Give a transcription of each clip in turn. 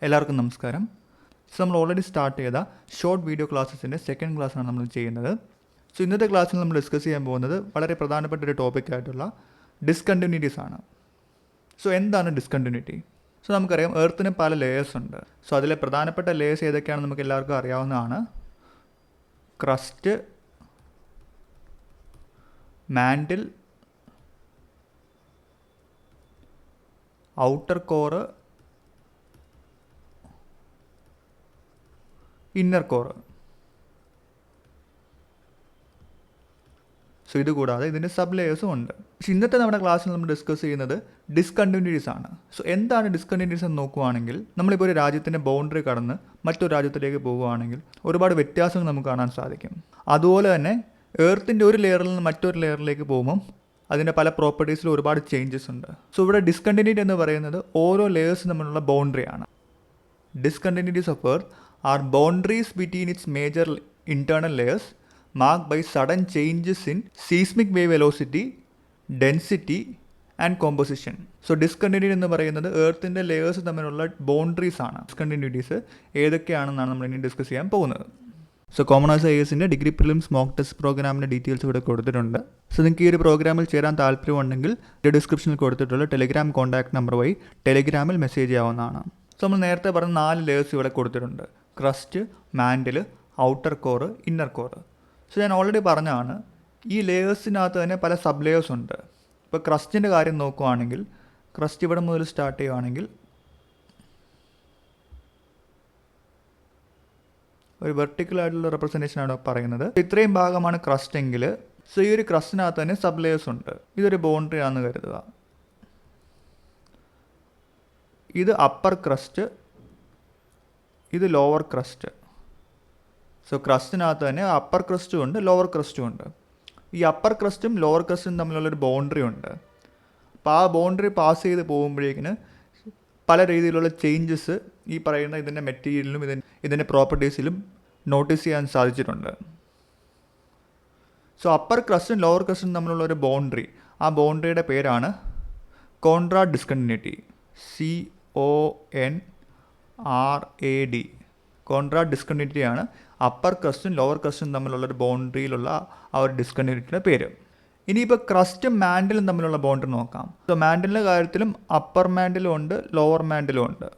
എല്ലാവർക്കും നമസ്കാരം. നമ്മൾ ഓൾറെഡി സ്റ്റാർട്ട് ചെയ്ത ഷോർട്ട് വീഡിയോ ക്ലാസ്സസിൻ്റെ സെക്കൻഡ് ക്ലാസ്സാണ് നമ്മൾ ചെയ്യുന്നത്. ഇന്നത്തെ ക്ലാസ്സിൽ നമ്മൾ ഡിസ്കസ് ചെയ്യാൻ പോകുന്നത് വളരെ പ്രധാനപ്പെട്ട ഒരു ടോപ്പിക്കായിട്ടുള്ള ഡിസ്കണ്ടിന്യൂറ്റീസ് ആണ്. എന്താണ് ഡിസ്കണ്ടിന്യൂറ്റി? നമുക്കറിയാം എർത്തിന് പല ലെയേഴ്സ് ഉണ്ട്. അതിലെ പ്രധാനപ്പെട്ട ലെയേഴ്സ് ഏതൊക്കെയാണെന്ന് നമുക്ക് എല്ലാവർക്കും അറിയാവുന്നതാണ്. Crest, mantle, outer core, inner core. ഇതുകൂടാതെ ഇതിൻ്റെ സബ് ലെയേഴ്സും ഉണ്ട്. ഇന്നത്തെ നമ്മുടെ ക്ലാസ്സിൽ നമ്മൾ ഡിസ്കസ് ചെയ്യുന്നത് ഡിസ്കണ്ടിന്യൂറ്റീസ് ആണ്. എന്താണ് ഡിസ്കണ്ടിന്യൂറ്റീസ് എന്ന് നോക്കുകയാണെങ്കിൽ, നമ്മളിപ്പോൾ ഒരു രാജ്യത്തിൻ്റെ ബൗണ്ടറി കടന്ന് മറ്റൊരു രാജ്യത്തിലേക്ക് പോവുകയാണെങ്കിൽ ഒരുപാട് വ്യത്യാസങ്ങൾ നമുക്ക് കാണാൻ സാധിക്കും. അതുപോലെ തന്നെ എർത്തിൻ്റെ ഒരു ലെയറിൽ നിന്ന് മറ്റൊരു ലെയറിലേക്ക് പോകുമ്പം അതിൻ്റെ പല പ്രോപ്പർട്ടീസിലും ഒരുപാട് ചേഞ്ചസ് ഉണ്ട്. ഇവിടെ ഡിസ്കണ്ടിന്യൂറ്റി എന്ന് പറയുന്നത് ഓരോ ലെയേഴ്സും തമ്മിലുള്ള ബൗണ്ടറിയാണ്. Discontinuities of earth are boundaries between its major internal layers marked by sudden changes in seismic wave velocity, density and composition. Discontinuity എന്ന് പറയുന്നത് എർത്തിൻ്റെ ലെയേഴ്സ് തമ്മിലുള്ള ബൗണ്ടറീസ് ആണ്. ഡിസ്കണ്ടിന്യൂറ്റീസ് ഏതൊക്കെയാണെന്നാണ് നമ്മൾ ഇനി ഡിസ്കസ് ചെയ്യാൻ പോകുന്നത്. കോമൺ ഐഎസിൻ്റെ ഡിഗ്രി പ്രിലിംസ് മോക്ക് ടെസ്റ്റ് പ്രോഗ്രാമിൻ്റെ ഡീറ്റെയിൽസ് ഇവിടെ കൊടുത്തിട്ടുണ്ട്. നിങ്ങൾക്ക് ഈ ഒരു പ്രോഗ്രാമിൽ ചേരാൻ താല്പര്യമുണ്ടെങ്കിൽ ഡിസ്ക്രിപ്ഷനിൽ കൊടുത്തിട്ടുള്ള ടെലിഗ്രാം കോൺടാക്ട് നമ്പർ വഴി ടെലിഗ്രാമിൽ മെസ്സേജ് ചെയ്യാവുന്നതാണ്. നമ്മൾ നേരത്തെ പറഞ്ഞ 4 ലെയേഴ്സ് ഇവിടെ കൊടുത്തിട്ടുണ്ട്. Crest, mantle, outer core, inner core. ഞാൻ ഓൾറെഡി പറഞ്ഞതാണ്, ഈ ലെയേഴ്സിനകത്ത് തന്നെ പല സബ് ലെയേഴ്സ് ഉണ്ട്. ഇപ്പോൾ ക്രസ്റ്റിൻ്റെ കാര്യം നോക്കുകയാണെങ്കിൽ, ക്രസ്റ്റ് ഇവിടെ മുതൽ സ്റ്റാർട്ട് ചെയ്യുകയാണെങ്കിൽ ഒരു വെർട്ടിക്കലായിട്ടുള്ള റെപ്രസെൻറ്റേഷനാണ് പറയുന്നത്. ഇത്രയും ഭാഗമാണ് ക്രസ്റ്റ് എങ്കിൽ, ഈ ഒരു ക്രസ്റ്റിനകത്ത് തന്നെ സബ് ലെയേഴ്സ് ഉണ്ട്. ഇതൊരു ബൗണ്ടറി ആണെന്ന് കരുതുക. ഇത് അപ്പർ ക്രസ്റ്റ്, ഇത് ലോവർ ക്രസ്റ്റ്. ക്രസ്റ്റിനകത്ത് തന്നെ അപ്പർ ക്രസ്റ്റും ഉണ്ട്, ലോവർ ക്രസ്റ്റും ഉണ്ട്. ഈ അപ്പർ ക്രസ്റ്റും ലോവർ ക്രസ്റ്റും തമ്മിലുള്ളൊരു ബൗണ്ടറി ഉണ്ട്. അപ്പോൾ ആ ബൗണ്ടറി പാസ് ചെയ്ത് പോകുമ്പോഴേക്കിന് പല രീതിയിലുള്ള ചേഞ്ചസ് ഈ പറയുന്ന ഇതിൻ്റെ മെറ്റീരിയലിലും ഇതിൻ്റെ പ്രോപ്പർട്ടീസിലും നോട്ടീസ് ചെയ്യാൻ സാധിച്ചിട്ടുണ്ട്. അപ്പർ ക്രസ്റ്റും ലോവർ ക്രസ്റ്റും തമ്മിലുള്ള ഒരു ബൗണ്ടറി, ആ ബൗണ്ടറിയുടെ പേരാണ് കോൺട്രാഡ് ഡിസ്കണ്ടിന്യൂറ്റി. CONRAD. കോൺട്രാഡ് ഡിസ്കണ്ടിന്യൂറ്റിയാണ് അപ്പർ ക്രസ്റ്റും ലോവർ ക്രസ്റ്റും തമ്മിലുള്ളൊരു ബൗണ്ടറിയിലുള്ള ആ ഒരു ഡിസ്കണ്ടിന്യൂറ്റിയുടെ പേര്. ഇനിയിപ്പോൾ ക്രസ്റ്റും മാൻഡിലും തമ്മിലുള്ള ബൗണ്ടറി നോക്കാം. മാൻഡിലിൻ്റെ കാര്യത്തിലും അപ്പർ മാൻഡിലും ഉണ്ട്, ലോവർ മാൻഡിലും ഉണ്ട്.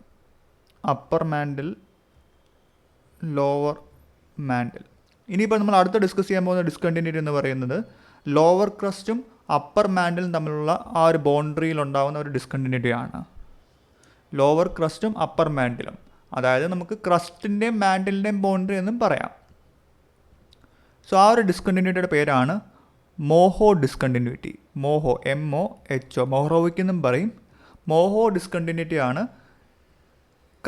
Upper mantle, lower mantle. ഇനിയിപ്പോൾ നമ്മൾ അടുത്ത ഡിസ്കസ് ചെയ്യാൻ പോകുന്ന ഡിസ്കണ്ടിന്യൂറ്റി എന്ന് പറയുന്നത് ലോവർ ക്രസ്റ്റും അപ്പർ മാൻഡിലും തമ്മിലുള്ള ആ ഒരു ബൗണ്ടറിയിൽ ഉണ്ടാകുന്ന ഒരു ഡിസ്കണ്ടിന്യൂറ്റിയാണ്. ലോവർ ക്രസ്റ്റും അപ്പർ മാൻഡിലും, അതായത് നമുക്ക് ക്രസ്റ്റിൻ്റെയും മാൻഡിലിൻ്റെയും ബൗണ്ടറി എന്നും പറയാം. ആ ഒരു ഡിസ്കണ്ടിന്യൂറ്റിയുടെ പേരാണ് മോഹോ ഡിസ്കണ്ടിന്യൂറ്റി. മോഹോ, MOHO, മോഹ്റോവിക് എന്നും പറയും. മോഹോ ഡിസ്കണ്ടിന്യൂറ്റിയാണ്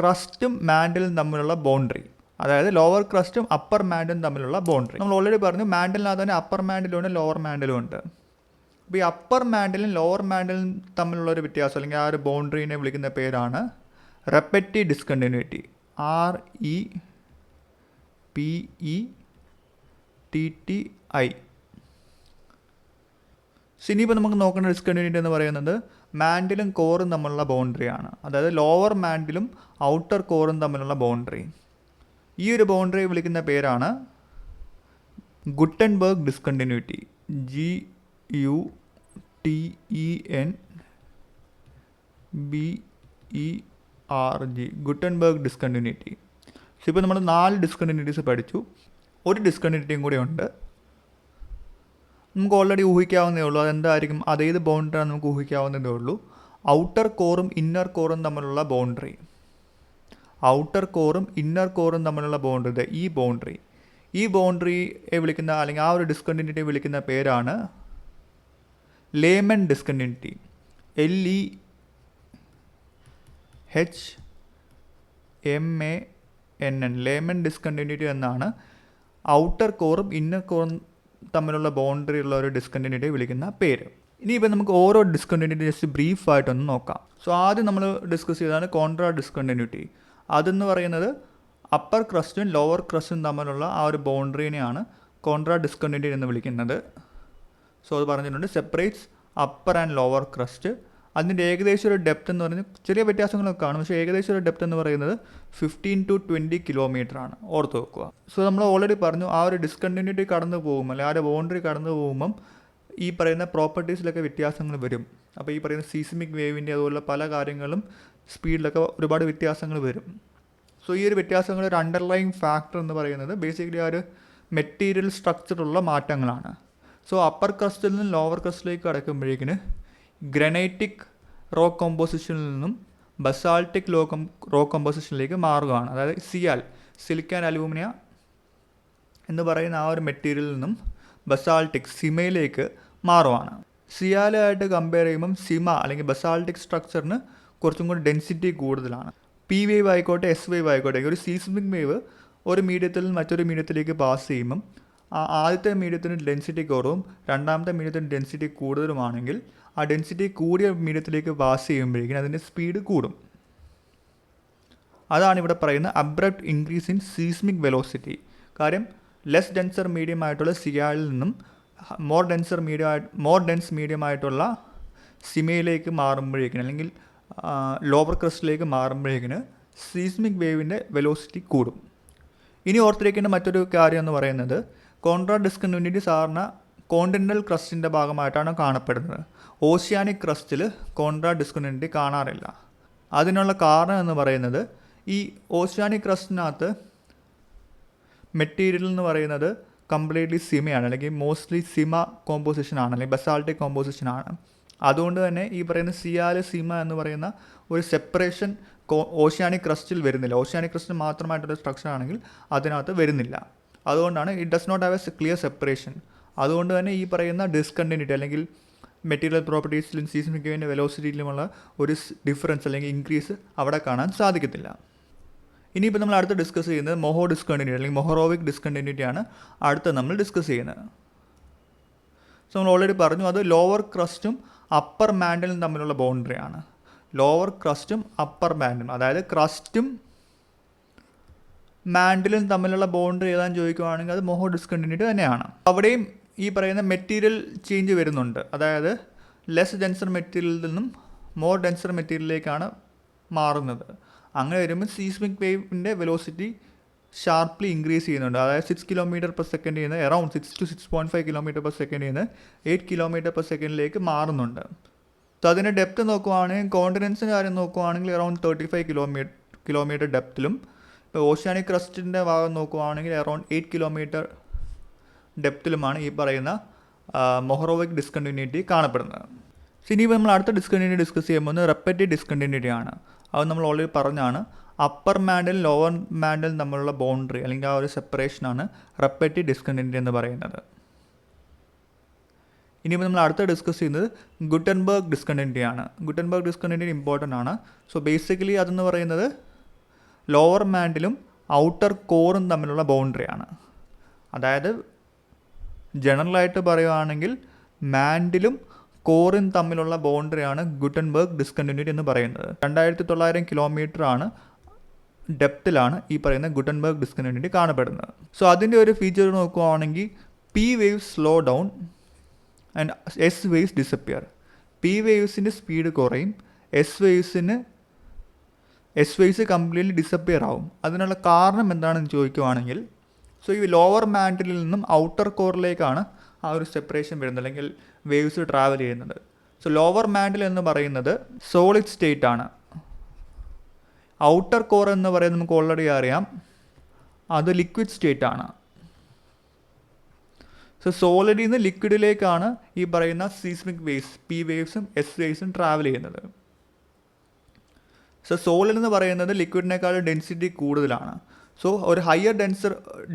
ക്രസ്റ്റും മാൻഡിലും തമ്മിലുള്ള ബൗണ്ടറി, അതായത് ലോവർ ക്രസ്റ്റും അപ്പർ മാൻഡിലും തമ്മിലുള്ള ബൗണ്ടറി. നമ്മൾ ഓൾറെഡി പറഞ്ഞു, മാൻഡിലിനകത്ത് തന്നെ അപ്പർ മാൻഡിലും ഉണ്ട്, ലോവർ മാൻഡിലും ഉണ്ട്. അപ്പോൾ ഈ അപ്പർ മാൻഡിലും ലോവർ മാൻഡിലും തമ്മിലുള്ളൊരു വ്യത്യാസം, അല്ലെങ്കിൽ ആ ഒരു ബൗണ്ടറിനെ വിളിക്കുന്ന പേരാണ് റെപ്പറ്റീവ് ഡിസ്കണ്ടിന്യൂറ്റി. REPETTI. ഇനിയിപ്പോൾ നമുക്ക് നോക്കേണ്ട ഡിസ്കണ്ടിന്യൂറ്റി എന്ന് പറയുന്നത് മാൻഡിലും കോറും തമ്മിലുള്ള ബൗണ്ടറിയാണ്, അതായത് ലോവർ മാൻഡിലും ഔട്ടർ കോറും തമ്മിലുള്ള ബൗണ്ടറി. ഈ ഒരു ബൗണ്ടറിയെ വിളിക്കുന്ന പേരാണ് Gutenberg discontinuity. GUTENBERG, Gutenberg discontinuity. ഇപ്പോൾ നമ്മൾ 4 ഡിസ്കണ്ടിന്യൂറ്റീസ് പഠിച്ചു. ഒരു ഡിസ്കണ്ടിന്യൂറ്റിയും കൂടി ഉണ്ട്. നമുക്ക് ഓൾറെഡി ഊഹിക്കാവുന്നതേ ഉള്ളൂ അതെന്തായിരിക്കും, അതേത് ബൗണ്ടറിയാണ് നമുക്ക് ഊഹിക്കാവുന്നതേ ഉള്ളൂ. ഔട്ടർ കോറും ഇന്നർ കോറും തമ്മിലുള്ള ബൗണ്ടറി. ഔട്ടർ കോറും ഇന്നർ കോറും തമ്മിലുള്ള ബൗണ്ടറി, ഈ ബൗണ്ടറിയെ വിളിക്കുന്ന, അല്ലെങ്കിൽ ആ ഒരു ഡിസ്കണ്ടിന്യൂറ്റിയെ വിളിക്കുന്ന പേരാണ് layman discontinuity. LEHMANN, layman discontinuity എന്നാണ് ഔട്ടർ കോറും ഇന്നർ കോറും തമ്മിലുള്ള ബൗണ്ടറി ഉള്ള ഒരു ഡിസ്കണ്ടിന്യൂറ്റിയെ വിളിക്കുന്ന പേര്. ഇനിയിപ്പോൾ നമുക്ക് ഓരോ ഡിസ്കണ്ടിന്യൂറ്റി ജസ്റ്റ് ബ്രീഫായിട്ടൊന്ന് നോക്കാം. ആദ്യം നമ്മൾ ഡിസ്കസ് ചെയ്തതാണ് കോൺട്രാഡ് ഡിസ്കണ്ടിന്യൂറ്റി. അതെന്ന് പറയുന്നത് അപ്പർ ക്രസ്റ്റും ലോവർ ക്രസ്റ്റും തമ്മിലുള്ള ആ ഒരു ബൗണ്ടറിനെയാണ് കോൺട്രാഡ് ഡിസ്കണ്ടിന്യൂറ്റി എന്ന് വിളിക്കുന്നത്. അത് പറഞ്ഞിട്ടുണ്ട്, separates upper and lower crest. അതിൻ്റെ ഏകദേശം ഒരു ഡെപ്ത് എന്ന് പറയുന്നത് ചെറിയ വ്യത്യാസങ്ങളൊക്കെ കാണും, പക്ഷേ ഏകദേശം ഒരു ഡെപ്ത് എന്ന് പറയുന്നത് 15 to 20 കിലോമീറ്റർ ആണ്, ഓർത്ത് വെക്കുക. സോ നമ്മൾ ഓൾറെഡി പറഞ്ഞു ആ ഒരു ഡിസ്കണ്ടിന്യൂറ്റി കടന്നു പോകുമ്പോൾ അല്ലെങ്കിൽ ആ ഒരു ബൗണ്ടറി കടന്നു പോകുമ്പം ഈ പറയുന്ന പ്രോപ്പർട്ടീസിലൊക്കെ വ്യത്യാസങ്ങൾ വരും. അപ്പോൾ ഈ പറയുന്ന സീസ്മിക് വേവിൻ്റെ അതുപോലുള്ള പല കാര്യങ്ങളും സ്പീഡിലൊക്കെ ഒരുപാട് വ്യത്യാസങ്ങൾ വരും. സോ ഈ ഒരു വ്യത്യാസങ്ങൾ ഒരു അണ്ടർലൈങ് ഫാക്ടർ എന്ന് പറയുന്നത് ബേസിക്കലി ആ ഒരു മെറ്റീരിയൽ സ്ട്രക്ചറുള്ള മാറ്റങ്ങളാണ്. സോ അപ്പർ ക്രസ്റ്റിൽ നിന്നും ലോവർ ക്രസ്റ്റിലേക്ക് കടക്കുമ്പോഴേക്കിന് ഗ്രനൈറ്റിക് റോക്ക് കോമ്പോസിഷനിൽ നിന്നും ബസാൾട്ടിക് റോക്ക് കോമ്പോസിഷനിലേക്ക് മാറുകയാണ്. അതായത് സിലിക്കൻ അലൂമിനിയ എന്ന് പറയുന്ന ആ ഒരു മെറ്റീരിയലിൽ നിന്നും ബസാൾട്ടിക് സിമയിലേക്ക് മാറുകയാണ്. സിയാലായിട്ട് കമ്പയർ ചെയ്യുമ്പം സിമ അല്ലെങ്കിൽ ബസാൾട്ടിക് സ്ട്രക്ചറിന് കുറച്ചും കൂടി ഡെൻസിറ്റി കൂടുതലാണ്. പി വേവ് ആയിക്കോട്ടെ എസ് വേവ് ആയിക്കോട്ടെ, ഒരു സീസ്മിക് വേവ് ഒരു മീഡിയത്തിൽ നിന്ന് മറ്റൊരു മീഡിയത്തിലേക്ക് പാസ് ചെയ്യുമ്പം ആദ്യത്തെ മീഡിയത്തിന് ഡെൻസിറ്റി കുറവും രണ്ടാമത്തെ മീഡിയത്തിന് ഡെൻസിറ്റി കൂടുതലുമാണെങ്കിൽ ആ ഡെൻസിറ്റി കൂടിയ മീഡിയത്തിലേക്ക് പാസ് ചെയ്യുമ്പോഴേക്കും അതിൻ്റെ സ്പീഡ് കൂടും. അതാണ് ഇവിടെ പറയുന്ന abrupt increase in seismic velocity. കാര്യം ലെസ് ഡെൻസർ മീഡിയം ആയിട്ടുള്ള സിയാലിൽ നിന്നും മോർ ഡെൻസ് മീഡിയം ആയിട്ടുള്ള സിമയിലേക്ക് മാറുമ്പോഴേക്കിന് അല്ലെങ്കിൽ ലോവർ ക്രസ്റ്റിലേക്ക് മാറുമ്പോഴേക്കിന് സീസ്മിക് വേവിൻ്റെ വെലോസിറ്റി കൂടും. ഇനി ഓർത്തിരിക്കേണ്ട മറ്റൊരു കാര്യം എന്ന് പറയുന്നത് കോൺട്രാ ഡിസ്കണ്ടിന്യൂറ്റി സാധാരണ കോണ്ടിനെൻ്റൽ ക്രസ്റ്റിൻ്റെ ഭാഗമായിട്ടാണ് കാണപ്പെടുന്നത്. ഓഷ്യാനിക് ക്രസ്റ്റിൽ കോൺട്രാ ഡിസ്കണ്ടിന്യൂറ്റി കാണാറില്ല. അതിനുള്ള കാരണം എന്ന് പറയുന്നത് ഈ ഓഷ്യാനിക് ക്രസ്റ്റിനകത്ത് മെറ്റീരിയൽ എന്ന് പറയുന്നത് കംപ്ലീറ്റ്ലി സിമയാണ്, അല്ലെങ്കിൽ മോസ്റ്റ്ലി സിമ കോമ്പോസിഷനാണ്, അല്ലെങ്കിൽ ബസാൾട്ടിക് കോമ്പോസിഷനാണ്. അതുകൊണ്ട് തന്നെ ഈ പറയുന്ന സിമ എന്ന് പറയുന്ന ഒരു സെപ്പറേഷൻ ഓഷ്യാനിക് ക്രസ്റ്റിൽ വരുന്നില്ല. ഓഷ്യാനിക് ക്രസ്റ്റിൽ മാത്രമായിട്ടൊരു സ്ട്രക്ചർ ആണെങ്കിൽ അതിനകത്ത് വരുന്നില്ല. അതുകൊണ്ടാണ് it does not have a clear separation. അതുകൊണ്ട് തന്നെ ഈ പറയുന്ന ഡിസ്കണ്ടിന്യൂറ്റി അല്ലെങ്കിൽ മെറ്റീരിയൽ പ്രോപ്പർട്ടീസിലും സീസ്മിക് വേവിൻ്റെ വെലോസിറ്റിയിലുമുള്ള ഒരു ഡിഫറൻസ് അല്ലെങ്കിൽ ഇൻക്രീസ് അവിടെ കാണാൻ സാധിക്കത്തില്ല. ഇനിയിപ്പോൾ നമ്മൾ അടുത്ത് ഡിസ്കസ് ചെയ്യുന്നത് ഡിസ്കണ്ടിന്യൂറ്റി അല്ലെങ്കിൽ മൊഹറോവിക് ഡിസ്കണ്ടിന്യൂറ്റി ആണ് അടുത്ത് നമ്മൾ ഡിസ്കസ് ചെയ്യുന്നത്. സോ നമ്മൾ ഓൾറെഡി പറഞ്ഞു അത് ലോവർ ക്രസ്റ്റും അപ്പർ മാൻഡിലും തമ്മിലുള്ള ബൗണ്ടറിയാണ്. ലോവർ ക്രസ്റ്റും അപ്പർ മാൻഡിലും, അതായത് ക്രസ്റ്റും മാൻഡിലും തമ്മിലുള്ള ബൗണ്ടറി ഏതാണെന്ന് ചോദിക്കുകയാണെങ്കിൽ അത് ഡിസ്കണ്ടിന്യൂറ്റി തന്നെയാണ്. അവിടെയും ഈ പറയുന്ന മെറ്റീരിയൽ ചേഞ്ച് വരുന്നുണ്ട്. അതായത് ലെസ് ഡെൻസർ മെറ്റീരിയലിൽ നിന്നും മോർ ഡെൻസർ മെറ്റീരിയലിലേക്കാണ് മാറുന്നത്. അങ്ങനെ വരുമ്പോൾ സീസ്മിക് വേവിൻ്റെ വെലോസിറ്റി ഷാർപ്ലി ഇൻക്രീസ് ചെയ്യുന്നുണ്ട്. അതായത് 6 km/s ചെയ്യുന്നത് അറൗണ്ട് 6 to 6.5 km/s ചെയ്യുന്നത് 8 km/s മാറുന്നുണ്ട്. സോ അതിൻ്റെ ഡെപ്ത് നോക്കുവാണെങ്കിൽ കോണ്ടിനെൻസിൻ്റെ കാര്യം നോക്കുവാണെങ്കിൽ അറൗണ്ട് 35 കിലോമീറ്റർ ഡെപ്തിലും, ഇപ്പോൾ ഓഷ്യാനിക് ക്രസ്റ്റിൻ്റെ ഭാഗം നോക്കുവാണെങ്കിൽ അറൗണ്ട് 8 km ഡെപ്തിലുമാണ് ഈ പറയുന്ന മൊഹറോവിക് ഡിസ്കണ്ടിന്യൂറ്റി കാണപ്പെടുന്നത്. ഇനിയിപ്പോൾ നമ്മൾ അടുത്ത ഡിസ്കണ്ടിന്യൂറ്റി ഡിസ്കസ് ചെയ്യുമ്പോൾ റെപ്പറ്റീവ് ഡിസ്കണ്ടിന്യൂറ്റി ആണ്. അത് നമ്മൾ ഓൾറെഡി പറഞ്ഞാണ്. അപ്പർ മാൻഡിൽ ലോവർ മാൻഡിൽ തമ്മിലുള്ള ബൗണ്ടറി അല്ലെങ്കിൽ ആ ഒരു സെപ്പറേഷനാണ് റെപ്പറ്റീവ് ഡിസ്കണ്ടിന്യൂറ്റി എന്ന് പറയുന്നത്. ഇനിയിപ്പോൾ നമ്മൾ അടുത്ത ഡിസ്കസ് ചെയ്യുന്നത് ഗുട്ടൻബർഗ് ഡിസ്കണ്ടിന്യൂറ്റി ആണ്. ഗുട്ടൻബർഗ് ഡിസ്കണ്ടിന്യൂറ്റി ഇമ്പോർട്ടൻ്റ് ആണ്. സോ ബേസിക്കലി അതെന്ന് പറയുന്നത് ലോവർ മാൻഡിലും ഔട്ടർ കോറും തമ്മിലുള്ള ബൗണ്ടറിയാണ്. അതായത് ജനറലായിട്ട് പറയുകയാണെങ്കിൽ മാൻഡിലും കോറും തമ്മിലുള്ള ബൗണ്ടറിയാണ് ഗുട്ടൻബർഗ് ഡിസ്കണ്ടിന്യൂറ്റി എന്ന് പറയുന്നത്. 2900 കിലോമീറ്റർ ആണ് ഡെപ്തിലാണ് ഈ പറയുന്ന ഗുട്ടൻബർഗ് ഡിസ്കണ്ടിന്യൂറ്റി കാണപ്പെടുന്നത്. സോ അതിൻ്റെ ഒരു ഫീച്ചർ നോക്കുകയാണെങ്കിൽ P waves slow down and S waves disappear. P വേവ്സിൻ്റെ സ്പീഡ് കുറയും, എസ് വേവ്സ് കംപ്ലീറ്റ്ലി ഡിസപ്പിയർ ആവും. അതിനുള്ള കാരണം എന്താണെന്ന് ചോദിക്കുകയാണെങ്കിൽ സോ ഈ ലോവർ മാൻഡിലിൽ നിന്നും ഔട്ടർ കോറിലേക്കാണ് ആ ഒരു സെപ്പറേഷൻ വരുന്നത് അല്ലെങ്കിൽ വേവ്സ് ട്രാവൽ ചെയ്യുന്നത്. സോ ലോവർ മാൻഡിൽ എന്ന് പറയുന്നത് സോളിഡ് സ്റ്റേറ്റ് ആണ്. ഔട്ടർ കോർ എന്ന് പറയുന്നത് നമുക്ക് ഓൾറെഡി അറിയാം, അത് ലിക്വിഡ് സ്റ്റേറ്റ് ആണ്. സോ സോളിഡിൽ നിന്ന് ലിക്വിഡിലേക്കാണ് ഈ പറയുന്ന സീസ്മിക് വേവ്സ് പി വേവ്സും എസ് വേവ്സും ട്രാവൽ ചെയ്യുന്നത്. സോ സോളിഡ് എന്ന് പറയുന്നത് ലിക്വിഡിനേക്കാൾ ഡെൻസിറ്റി കൂടുതലാണ്. സോ ഒരു ഹയർ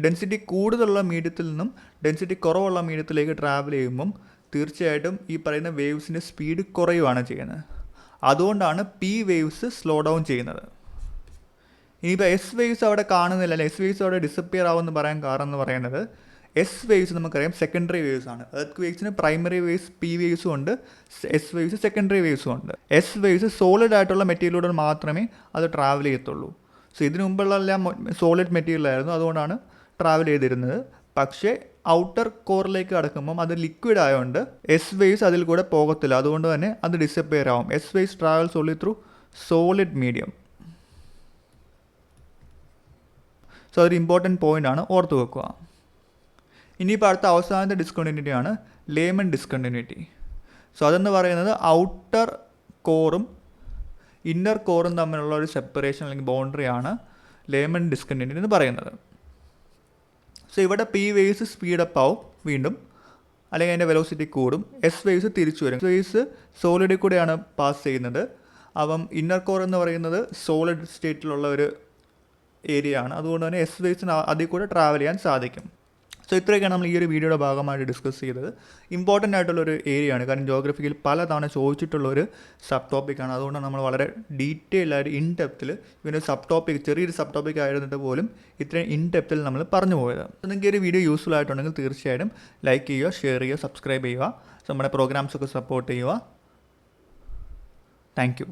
ഡെൻസിറ്റി കൂടുതലുള്ള മീഡിയത്തിൽ നിന്നും ഡെൻസിറ്റി കുറവുള്ള മീഡിയത്തിലേക്ക് ട്രാവൽ ചെയ്യുമ്പം തീർച്ചയായിട്ടും ഈ പറയുന്ന വേവ്സിൻ്റെ സ്പീഡ് കുറയുകയാണ് ചെയ്യുന്നത്. അതുകൊണ്ടാണ് പി വേവ്സ് സ്ലോ ഡൗൺ ചെയ്യുന്നത്. ഇനിയിപ്പോൾ എസ് വേവ്സ് അവിടെ കാണുന്നില്ല, അല്ലെങ്കിൽ എസ് വേവ്സ് അവിടെ ഡിസപ്പിയർ ആവുമെന്ന് പറയാൻ കാരണം എന്ന് പറയുന്നത് എസ് വേവ്സ് നമുക്കറിയാം സെക്കൻഡറി വേവ്സ് ആണ്. എർത്ത് വേവ്സിന് പ്രൈമറി വേവ്സ് പി വേവ്സും ഉണ്ട്, എസ് വേവ്സ് സെക്കൻഡറി വേവ്സും ഉണ്ട്. എസ് വേവ്സ് സോളിഡ് ആയിട്ടുള്ള മെറ്റീരിയലിലൂടെ മാത്രമേ അത് ട്രാവൽ ചെയ്യത്തുള്ളൂ. സോ ഇതിനു മുമ്പുള്ള എല്ലാം സോളിഡ് മെറ്റീരിയൽ ആയിരുന്നു, അതുകൊണ്ടാണ് ട്രാവൽ ചെയ്തിരുന്നത്. പക്ഷേ ഔട്ടർ കോറിലേക്ക് കടക്കുമ്പം അത് ലിക്വിഡ് ആയതുകൊണ്ട് എസ് വേവ്സ് അതിൽ കൂടെ പോകത്തില്ല, അതുകൊണ്ട് തന്നെ അത് ഡിസപ്പിയർ ആവും. S waves travels only through solid medium. So അതൊരു ഇമ്പോർട്ടൻറ്റ് പോയിൻ്റ് ആണ്, ഓർത്ത് വെക്കുക. ഇനിയിപ്പോൾ അടുത്ത അവസാനത്തെ ഡിസ്കണ്ടിന്യൂറ്റി ആണ് ലേമൻ ഡിസ്കണ്ടിന്യൂറ്റി. സോ അതെന്ന് പറയുന്നത് ഔട്ടർ കോറും ഇന്നർ കോറും തമ്മിലുള്ള ഒരു സെപ്പറേഷൻ അല്ലെങ്കിൽ ബൗണ്ടറി ആണ് ലേമൻ ഡിസ്കണ്ടിന്യൂറ്റി എന്ന് പറയുന്നത്. സോ ഇവിടെ പി വേവ്സ് സ്പീഡപ്പ് ആവും വീണ്ടും, അല്ലെങ്കിൽ അതിൻ്റെ വെലോസിറ്റി കൂടും. എസ് വേവ്സ് തിരിച്ചു വരും. വേവ്സ് സോളിഡിൽ കൂടെയാണ് പാസ് ചെയ്യുന്നത്. അപ്പം ഇന്നർ കോർ എന്ന് പറയുന്നത് സോളിഡ് സ്റ്റേറ്റിലുള്ള ഒരു ഏരിയ ആണ്, അതുകൊണ്ട് തന്നെ എസ് വേവ്സിന് അതിൽ കൂടെ ട്രാവൽ ചെയ്യാൻ സാധിക്കും. സോ ഇത്രയൊക്കെയാണ് നമ്മൾ ഈ ഒരു വീഡിയോയുടെ ഭാഗമായിട്ട് ഡിസ്കസ് ചെയ്തത്. ഇമ്പോർട്ടൻ്റ് ആയിട്ടുള്ളൊരു ഏരിയ ആണ്, കാരണം ജോഗ്രഫിയിൽ പലതവണ ചോദിച്ചിട്ടുള്ളൊരു സബ് ടോപ്പിക്കാണ്. അതുകൊണ്ട് നമ്മൾ വളരെ ഡീറ്റെയിൽ ആയിട്ട് ഇൻ ഡെപ്തിൽ ഇതിൻ്റെ സബ് ടോപ്പിക്, ചെറിയൊരു സബ് ടോപ്പിക് ആയിരുന്നിട്ട് പോലും ഇത്രയും ഇൻ ഡെപ്തിൽ നമ്മൾ പറഞ്ഞു പോയത്. നിങ്ങൾക്ക് ഒരു വീഡിയോ യൂസ്ഫുൾ ആയിട്ടുണ്ടെങ്കിൽ തീർച്ചയായിട്ടും ലൈക്ക് ചെയ്യുക, ഷെയർ ചെയ്യുക, സബ്സ്ക്രൈബ് ചെയ്യുക, നമ്മുടെ പ്രോഗ്രാംസൊക്കെ സപ്പോർട്ട് ചെയ്യുക. Thank you.